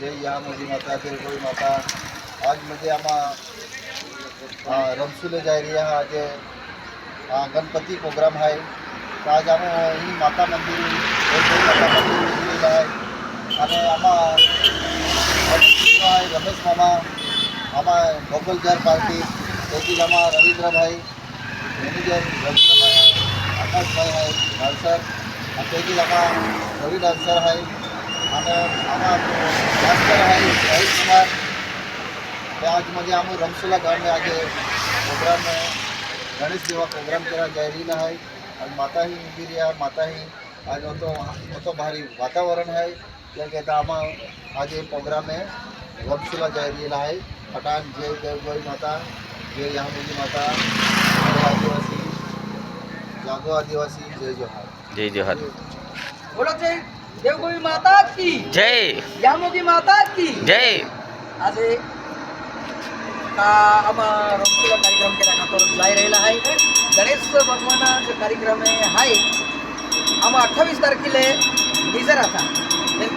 जय यामोदी माता जय कोई माता आज म्हणजे आम्हा रमसुले जाय रही है आज गणपति प्रोग्राम है तो आज आम ही माता मंदिर माता मंदिर है અને આમાં રમેશ મામા આમાં ગોકુલ જર પાર્ટી તેથી આમાં રવિન્દ્રભાઈ મેનેજર રવિન્દ્રભાઈ है आकाशभाई है डांसर તેથી આમાં રવિ डांसर है અને આમાં डांसर है रोहित कुमार आज म्हणजे आम रमसुला गाँव में आज प्रोग्राम में गणेश देवा प्रोग्राम करा जा रही है आज माता ही मंदिर है माता ही आज तो भारी वातावरण है क्या कहता आम आज प्रोग्राम में रमसुला जा रही है पठान जय देवगोई माता जय यामोदी माता जय आदिवासी जागो आदिवासी जय जोहार जय जोहार बोलो जय देवगोई माता की जय यामोदी माता की जय आज आमा रमसुला कार्यक्रम के खातर जाई रहेला है गणेश भगवान जो कार्यक्रम है आम 28 तारखेला निजरा था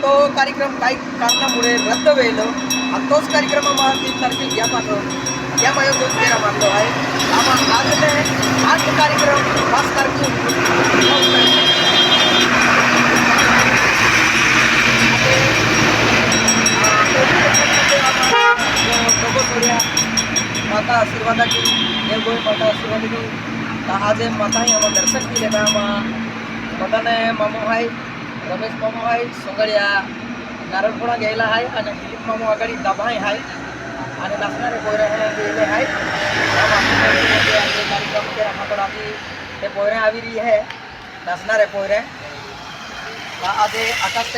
तो कार्यक्रम काही कारणामुळे रद्द होईल आणि तोच कार्यक्रम आम्हाला 3 तारखेला या आयोजन केला मानलो आहे आम्हाला आज ने 8 कार्यक्रम 5 तारखेला माता आशीर्वाद की देवगोई माता आशीर्वाद की आज माता ही हम दर्शन की लेना मदन मामो है रमेश मामो है सोंगड़िया नारायणपुरा गेला है और दिलीप मामो आगड़ी दबाई है और नाचनारे पोयरे गेले है कार्यक्रम के खातर आज ते पोयरे आवी रही है नाचनारे पोयरे आज आकाश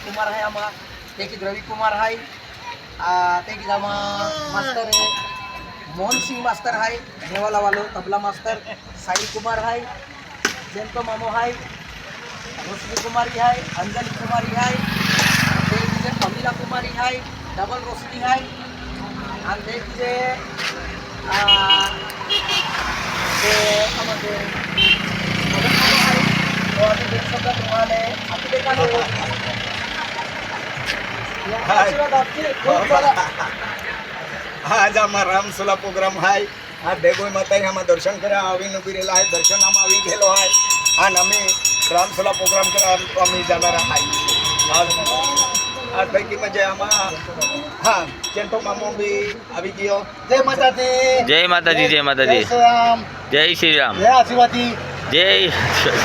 कुमार है आम रवि कुमार है मास्टर मोहन सिंह मास्टर है नेवाला वालो तबला मास्टर साई कुमार है जयंतो मामो है रोशनी कुमारी है अंजलि कुमारी है कमिला कुमारी है डबल रोशनी है और देखिए तुम्हारे आज आम्हाला रामसुला प्रोग्राम आहे आज देवगोई माताई आम्हाला दर्शन करा आम्ही उभी राहिला आहे दर्शन आम्ही गेलो आहे आणि आम्ही रामसुला प्रोग्राम करा आम्ही जाणार आहे आज पैकी म्हणजे आम्हा हां चेंटो मामो भी આવી ગયો जय माता दी जय माता दी जय माता दी जय श्री राम जय श्री राम जय आशीर्वादी जय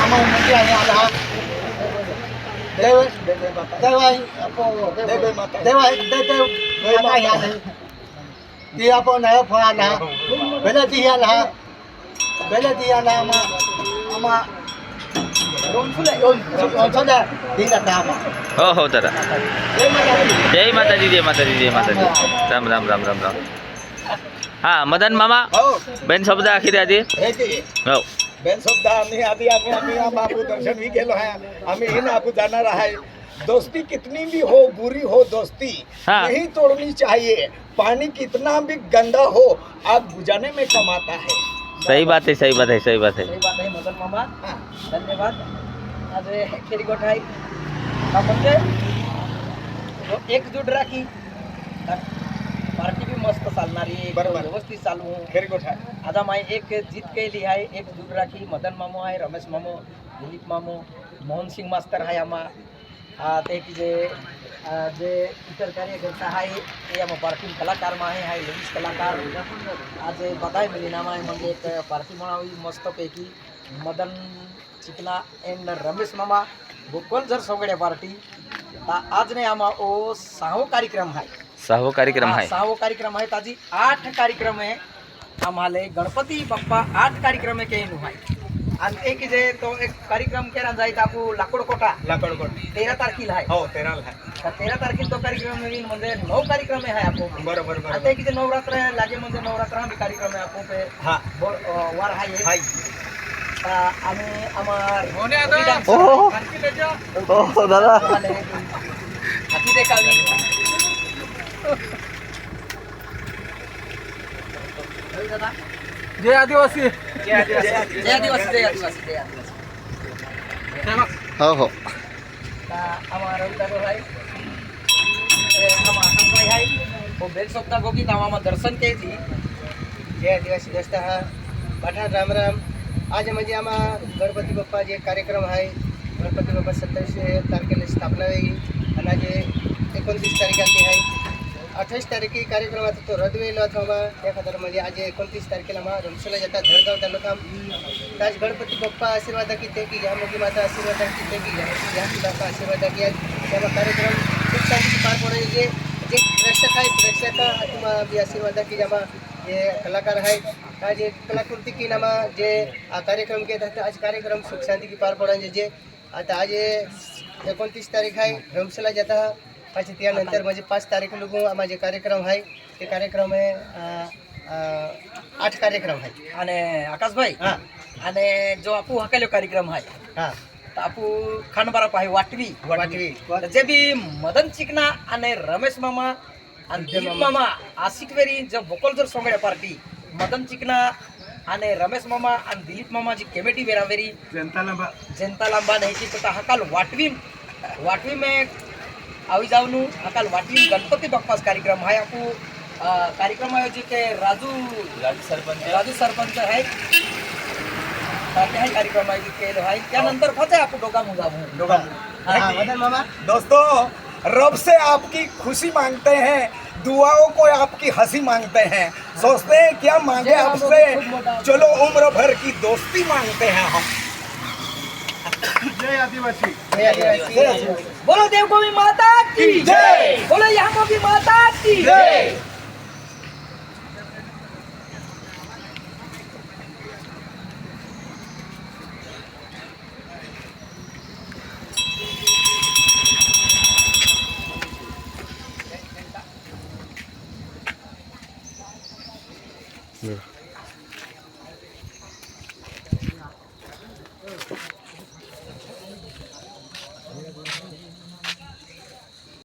आम्हा मंदिर आहे आला देव देवाई देवगोई माता देवाई देव माता या नाही ती आपण नाही फळाला बेला दियाला बेला दियाला आम्हा रमसुला दी जाता आम्हा हो दादा जय माता दी जय माता दी जय माता दी राम राम राम राम राम हाँ मदन मामा हो बेन शब्द आखिर आधी हे की हो बेन सुद्धा आम्ही आधी आम्ही बापू दर्शन भी गेलो आहे आम्ही इन आपू जाणार आहे दोस्ती कितनी भी हो बुरी हो दोस्ती हाँ। नहीं तोड़नी चाहिए पानी कितना भी गंदा हो आग बुझाने में कमाता है सही बात है सही बात है सही बात है सही बात है मदन मामा हाँ। धन्यवाद आज खेरी गोठाई म्हणजे एकजूट राखी पार्टी भी मस्त चालणारी बरोबर. व्यवस्थित चालू खेरी गोठा आता माई एक जीत केली आहे एकजूट राखी मदन मामो आहे रमेश मामो दिलीप मामो मोहन सिंह मास्तर आहे आम्हा ते की जे इतर कार्यकर्ता आहे ते आम्हा पार्टी कलाकार आहे लेडीज कलाकार आज बधाई मिळणार आहे म्हणजे एक पार्टी म्हणावी मस्तपैकी मदन चिकना एंड रमेश मामा गोकुल जर सगळ्या पार्टी आज ने आम्हा ओ 6वो कार्यक्रम है सहावं कार्यक्रम आहे 6वो कार्यक्रम है ताजी 8 कार्यक्रम है आम्हाला गणपती बाप्पा 8 कार्यक्रम है केनु है आणि एक जे तो एक कार्यक्रम केला जायचा आपू लाकडकोटा 13 तारखेला आहे हो 13 आहे तर 13 तारखेला तो कार्यक्रम नवीन म्हणजे 9 कार्यक्रम आहे आपू बरोबर आता एक जे नवरात्र लागे म्हणजे नवरात्र हा कार्यक्रम आहे आपू पे हां वार आहे हाय आणि आम्हाला हो दादा हाती देखावी दादा जय आदिवासी जय आदिवासी जय आदिवासी जय आदिवासी जय आदिवासी हो हो आम्हाला रविदादा आहे आकाशभाई आहे वो बेल स्वप्ना गोगी आम्हाला दर्शन केली. जय आदिवासी दोस्त हा पठाण राम राम. आज म्हणजे आम्हा गणपती बाप्पा जे कार्यक्रम आहे गणपती बाप्पा 27 तारखेला स्थापना होईल आणि आज 29 तारखेला आहे. 28 तारखे कार्यक्रमात तो रद्द होईल अथवा त्या खातर म्हणजे आज 29 तारखेला आम्हा रमसोला जातात धडगाव तालुका. आज गणपती बाप्पा आशीर्वाद किती की या मोठी माता आशीर्वाद किती की या बाप्पा आशीर्वाद की तेव्हा कार्यक्रम खूप शांती पार पडेल. जे जे प्रेक्षक आहेत प्रेक्षक तुम्हाला बी आशीर्वाद की जेव्हा जे कलाकार आहेत आज जे कलाकृती की नामा जे कार्यक्रम घेत आहेत आज कार्यक्रम सुख शांती की पार पडायचे. जे आता आज 29 तारीख आहे रमसोला जाता पाच त्यानंतर म्हणजे 5 तारीख लोक माझे कार्यक्रम आहे ते कार्यक्रम आहे 8 कार्यक्रम आहे. आणि आकाशभाई हां आणि जो आपू हकालो कार्यक्रम आहे हां तर आपू खानबारा पाहे वाटवी वाटवी तर जे बी मदन चिकना आणि रमेश मामा आणि दिलीप मामा आशिकवेरी जो बोकल जर सोंगड्या पार्टी मदन चिकना आणि रमेश मामा आणि दिलीप मामाची कमिटी बेरावेरी जनता लांबा नाही की तो हकाल वाटवी में आवी जाऊन हकाल वाटवी गणपती बाप्पाच कार्यक्रम आहे. आपू कार्यक्रम आयोजित राजू सरपंच आहे त्याही कार्यक्रम आयोजित केलं आहे. त्यानंतर फते आपण दोघा हां मदन मामा दोस्तों, रब से आपकी खुशी मांगते हैं, दुआओं को आपकी हंसी मांगते हैं. सोचते हैं क्या मांगे आपसे, चलो उम्र भर की दोस्ती मांगते हैं हम. जय आदिवासी. बोलो देवभूमि माता की जय. बोलो यहाँ की माता की जय. Yeah.